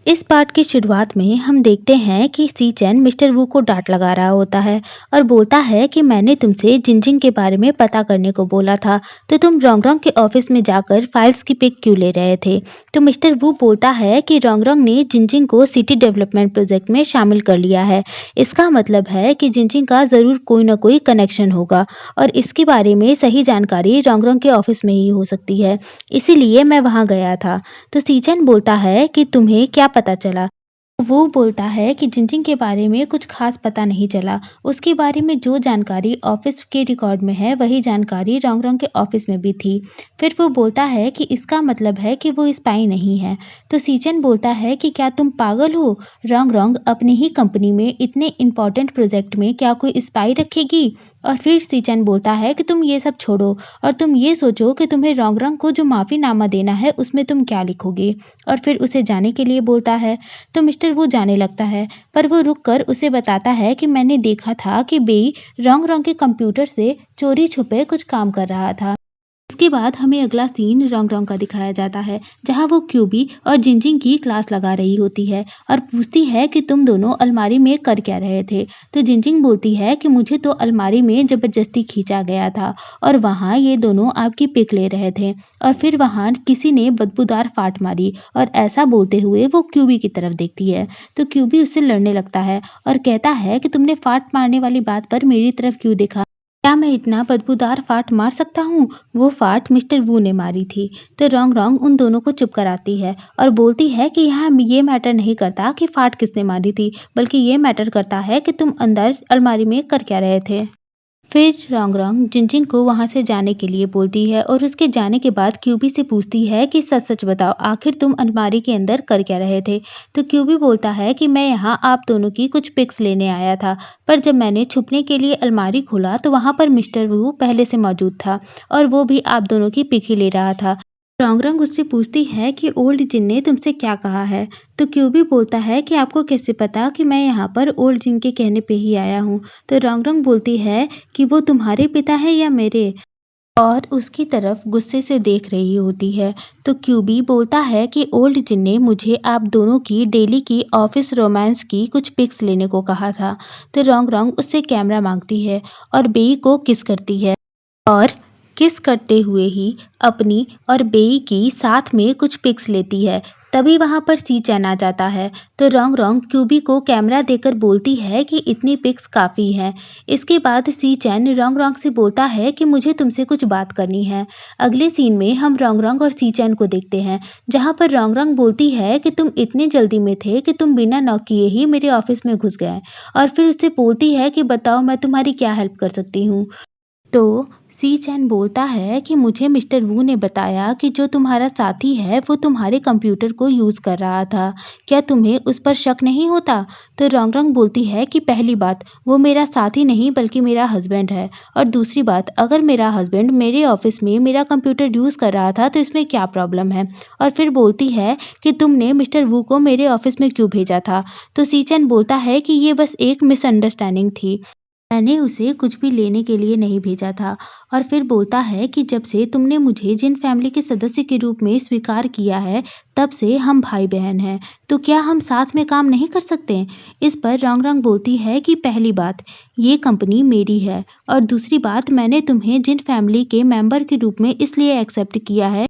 इस पार्ट की शुरुआत में हम देखते हैं कि सी चैन मिस्टर वू को डांट लगा रहा होता है और बोलता है कि मैंने तुमसे जिनजिंग के बारे में पता करने को बोला था, तो तुम रोंगरोंग के ऑफिस में जाकर फाइल्स की पिक क्यों ले रहे थे। तो मिस्टर वू बोलता है कि रोंगरोंग ने जिनजिंग को सिटी डेवलपमेंट प्रोजेक्ट में शामिल कर लिया है। इसका मतलब है कि जिनजिंग का ज़रूर कोई ना कोई कनेक्शन होगा और इसके बारे में सही जानकारी रोंगरोंग के ऑफिस में ही हो सकती है, इसीलिए मैं वहाँ गया था। तो सीचन बोलता है कि तुम्हें क्या पता चला? वो बोलता है कि जिनजिंग के बारे में कुछ खास पता नहीं चला। उसके बारे में जो जानकारी ऑफिस के रिकॉर्ड में है, वही जानकारी रोंगरोंग के ऑफिस में भी थी। फिर वो बोलता है कि इसका मतलब है कि वो स्पाई नहीं है। तो सीचन बोलता है कि क्या तुम पागल हो? रोंगरोंग अपनी ही कंपनी में इतने इम्पोर्टेंट प्रोजेक्ट में क्या कोई स्पाई रखेगी? और फिर सीचन बोलता है कि तुम ये सब छोड़ो और तुम ये सोचो कि तुम्हें रोंगरोंग को जो माफ़ीनामा देना है, उसमें तुम क्या लिखोगे? और फिर उसे जाने के लिए बोलता है। तो मिस्टर वो जाने लगता है, पर वो रुककर उसे बताता है कि मैंने देखा था कि बेई रोंगरोंग के कंप्यूटर से चोरी छुपे कुछ काम कर रहा था। इसके बाद हमें अगला सीन रोंगरोंग का दिखाया जाता है, जहाँ वो क्यूबी और जिनजिंग की क्लास लगा रही होती है और पूछती है कि तुम दोनों अलमारी में कर क्या रहे थे। तो जिनजिंग बोलती है कि मुझे तो अलमारी में जबरदस्ती खींचा गया था और वहाँ ये दोनों आपकी पिक ले रहे थे और फिर वहाँ किसी ने बदबूदार फाट मारी और ऐसा बोलते हुए वो क्यूबी की तरफ देखती है। तो क्यूबी उससे लड़ने लगता है और कहता है कि तुमने फाट मारने वाली बात पर मेरी तरफ क्यों देखा? क्या मैं इतना बदबूदार फाट मार सकता हूँ? वो फाट मिस्टर वू ने मारी थी। तो रोंगरोंग उन दोनों को चुप कराती है और बोलती है कि यहाँ ये मैटर नहीं करता कि फाट किसने मारी थी, बल्कि ये मैटर करता है कि तुम अंदर अलमारी में कर क्या रहे थे। फिर रोंगरोंग जिनजिंग को वहाँ से जाने के लिए बोलती है और उसके जाने के बाद क्यूबी से पूछती है कि सच-सच बताओ, आखिर तुम अलमारी के अंदर कर क्या रहे थे? तो क्यूबी बोलता है कि मैं यहाँ आप दोनों की कुछ पिक्स लेने आया था, पर जब मैंने छुपने के लिए अलमारी खोला तो वहाँ पर मिस्टर वू पहले से मौजूद था और वो भी आप दोनों की पिक ही ले रहा था। रोंगरोंग उससे पूछती है कि ओल्ड जिन ने तुमसे क्या कहा है? तो क्यूबी बोलता है कि आपको कैसे पता कि मैं यहाँ पर ओल्ड जिन के कहने पे ही आया हूँ? तो रोंगरोंग बोलती है कि वो तुम्हारे पिता हैं या मेरे? और उसकी तरफ गुस्से से देख रही होती है। तो क्यूबी बोलता है कि ओल्ड जिन ने मुझे आप दोनों की डेली की ऑफिस रोमांस की कुछ पिक्स लेने को कहा था। तो रोंगरोंग उससे कैमरा मांगती है और बेई को किस करती है और किस करते हुए ही अपनी और बेई की साथ में कुछ पिक्स लेती है। तभी वहाँ पर सी चैन आ जाता है। तो रोंगरोंग क्यूबी को कैमरा देकर बोलती है कि इतनी पिक्स काफ़ी हैं। इसके बाद सी चैन रोंगरोंग से बोलता है कि मुझे तुमसे कुछ बात करनी है। अगले सीन में हम रोंगरोंग और सी चैन को देखते हैं, जहाँ पर रोंगरोंग बोलती है कि तुम इतने जल्दी में थे कि तुम बिना नॉक किए ही मेरे ऑफिस में घुस गए और फिर उससे बोलती है कि बताओ मैं तुम्हारी क्या हेल्प कर सकती हूँ। तो सी चैन बोलता है कि मुझे मिस्टर वू ने बताया कि जो तुम्हारा साथी है वो तुम्हारे कंप्यूटर को यूज़ कर रहा था। क्या तुम्हें उस पर शक नहीं होता? तो रोंगरोंग बोलती है कि पहली बात, वो मेरा साथी नहीं बल्कि मेरा हस्बैंड है और दूसरी बात, अगर मेरा हस्बैंड मेरे ऑफिस में मेरा कंप्यूटर यूज़ कर रहा था तो इसमें क्या प्रॉब्लम है? और फिर बोलती है कि तुमने मिस्टर वू को मेरे ऑफिस में क्यों भेजा था? तो सी चैन बोलता है कि ये बस एक मिसअंडरस्टैंडिंग थी। मैंने उसे कुछ भी लेने के लिए नहीं भेजा था। और फिर बोलता है कि जब से तुमने मुझे जिन फैमिली के सदस्य के रूप में स्वीकार किया है, तब से हम भाई-बहन हैं। तो क्या हम साथ में काम नहीं कर सकते? इस पर रोंगरोंग बोलती है कि पहली बात, ये कंपनी मेरी है और दूसरी बात, मैंने तुम्हें जिन फैमिली के मेंबर के रूप में इसलिए एक्सेप्ट किया है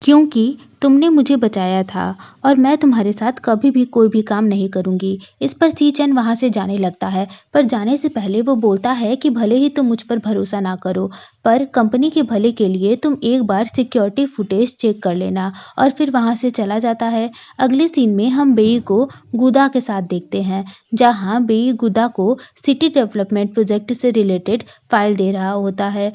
क्योंकि तुमने मुझे बचाया था और मैं तुम्हारे साथ कभी भी कोई भी काम नहीं करूँगी। इस पर सी चैन वहाँ से जाने लगता है, पर जाने से पहले वो बोलता है कि भले ही तुम मुझ पर भरोसा ना करो, पर कंपनी के भले के लिए तुम एक बार सिक्योरिटी फुटेज चेक कर लेना और फिर वहाँ से चला जाता है। अगले सीन में हम बेई को गुदा के साथ देखते हैं, जहाँ बेई गुदा को सिटी डेवलपमेंट प्रोजेक्ट से रिलेटेड फाइल दे रहा होता है।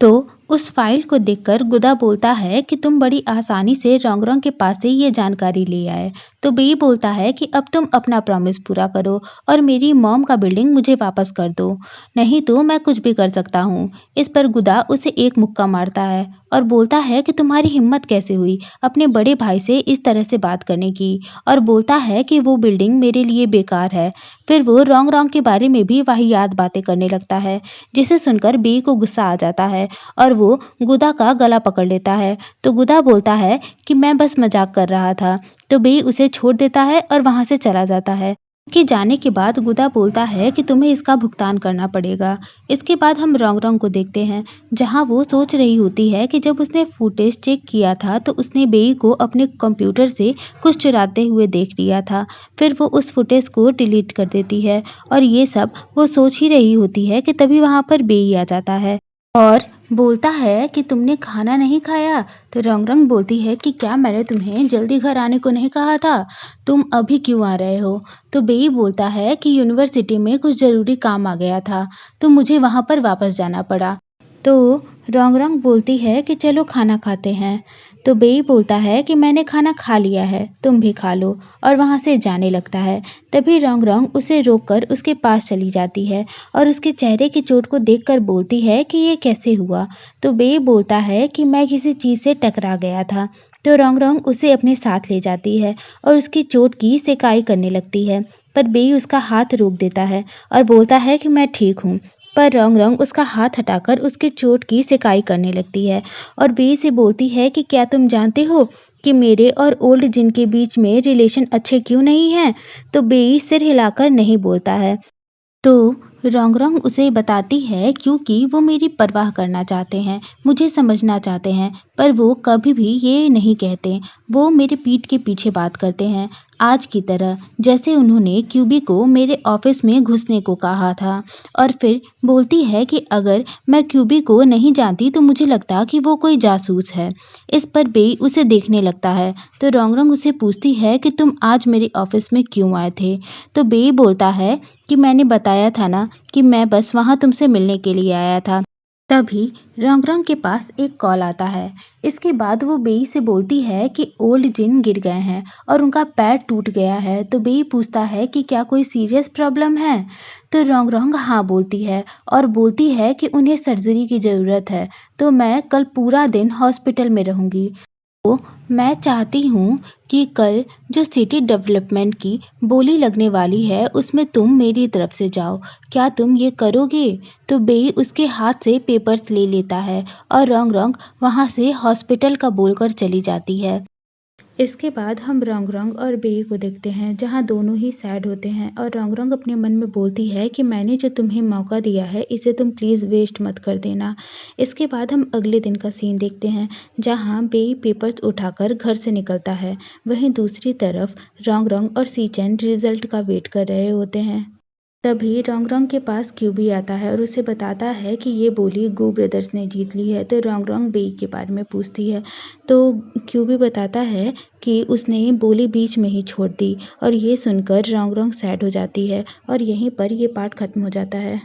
तो उस फाइल को देखकर गुदा बोलता है कि तुम बड़ी आसानी से रोंगरोंग के पास से ये जानकारी ले आए। तो बेई बोलता है कि अब तुम अपना प्रॉमिस पूरा करो और मेरी मॉम का बिल्डिंग मुझे वापस कर दो, नहीं तो मैं कुछ भी कर सकता हूँ। इस पर गुदा उसे एक मुक्का मारता है और बोलता है कि तुम्हारी हिम्मत कैसे हुई अपने बड़े भाई से इस तरह से बात करने की, और बोलता है कि वो बिल्डिंग मेरे लिए बेकार है। फिर वो रोंगरोंग के बारे में भी वाहियात बातें करने लगता है, जिसे सुनकर बेई को गुस्सा आ जाता है और वो गुदा का गला पकड़ लेता है। तो गुदा बोलता है कि मैं बस मजाक कर रहा था। तो बे उसे छोड़ देता है और वहाँ से चला जाता है। कि जाने के बाद गुदा बोलता है कि तुम्हें इसका भुगतान करना पड़ेगा। इसके बाद हम रोंगरोंग को देखते हैं, जहाँ वो सोच रही होती है कि जब उसने फुटेज चेक किया था तो उसने बेई को अपने कंप्यूटर से कुछ चुराते हुए देख लिया था। फिर वो उस फुटेज को डिलीट कर देती है और ये सब वो सोच ही रही होती है कि तभी वहाँ पर बेई आ जाता है और बोलता है कि तुमने खाना नहीं खाया। तो रोंगरोंग बोलती है कि क्या मैंने तुम्हें जल्दी घर आने को नहीं कहा था? तुम अभी क्यों आ रहे हो? तो बेई बोलता है कि यूनिवर्सिटी में कुछ ज़रूरी काम आ गया था, तो मुझे वहाँ पर वापस जाना पड़ा। तो रोंगरोंग बोलती है कि चलो खाना खाते हैं। तो बेई बोलता है कि मैंने खाना खा लिया है, तुम भी खा लो, और वहाँ से जाने लगता है। तभी रोंगरोंग उसे रोककर उसके पास चली जाती है और उसके चेहरे की चोट को देखकर बोलती है कि ये कैसे हुआ? तो बेई बोलता है कि मैं किसी चीज़ से टकरा गया था। तो रोंगरोंग उसे अपने साथ ले जाती है और उसकी चोट की सेकाई करने लगती है, पर बेई उसका हाथ रोक देता है और बोलता है कि मैं ठीक हूँ। पर रोंगरोंग उसका हाथ हटाकर उसकी चोट की सेकाई करने लगती है और बेई से बोलती है कि क्या तुम जानते हो कि मेरे और ओल्ड जिन के बीच में रिलेशन अच्छे क्यों नहीं हैं? तो बेई सिर हिलाकर नहीं बोलता है। तो रोंगरोंग उसे बताती है क्योंकि वो मेरी परवाह करना चाहते हैं, मुझे समझना चाहते हैं, पर वो कभी भी ये नहीं कहते। वो मेरे पीठ के पीछे बात करते हैं, आज की तरह जैसे उन्होंने क्यूबी को मेरे ऑफिस में घुसने को कहा था। और फिर बोलती है कि अगर मैं क्यूबी को नहीं जानती तो मुझे लगता कि वो कोई जासूस है। इस पर बेई उसे देखने लगता है। तो रोंगरोंग उसे पूछती है कि तुम आज मेरे ऑफिस में क्यों आए थे? तो बेई बोलता है कि मैंने बताया था ना कि मैं बस वहाँ तुमसे मिलने के लिए आया था। तभी रोंगरोंग के पास एक कॉल आता है। इसके बाद वो बेई से बोलती है कि ओल्ड जिन गिर गए हैं और उनका पैर टूट गया है। तो बेई पूछता है कि क्या कोई सीरियस प्रॉब्लम है? तो रोंगरोंग हाँ बोलती है और बोलती है कि उन्हें सर्जरी की ज़रूरत है, तो मैं कल पूरा दिन हॉस्पिटल में रहूँगी। तो मैं चाहती हूँ कि कल जो सिटी डेवलपमेंट की बोली लगने वाली है उसमें तुम मेरी तरफ से जाओ, क्या तुम ये करोगे? तो बेई उसके हाथ से पेपर्स ले लेता है और रोंगरोंग वहाँ से हॉस्पिटल का बोलकर चली जाती है। इसके बाद हम रोंगरोंग और बेई को देखते हैं, जहाँ दोनों ही सैड होते हैं और रोंगरोंग अपने मन में बोलती है कि मैंने जो तुम्हें मौका दिया है इसे तुम प्लीज़ वेस्ट मत कर देना। इसके बाद हम अगले दिन का सीन देखते हैं, जहाँ बेई पेपर्स उठाकर घर से निकलता है। वहीं दूसरी तरफ रोंगरोंग और सीचेन रिजल्ट का वेट कर रहे होते हैं। तभी रोंगरोंग के पास क्यूबी आता है और उसे बताता है कि ये बोली गू ब्रदर्स ने जीत ली है। तो रोंगरोंग बेई के बारे में पूछती है, तो क्यूबी बताता है कि उसने बोली बीच में ही छोड़ दी और ये सुनकर रोंगरोंग सैड हो जाती है और यहीं पर ये पार्ट ख़त्म हो जाता है।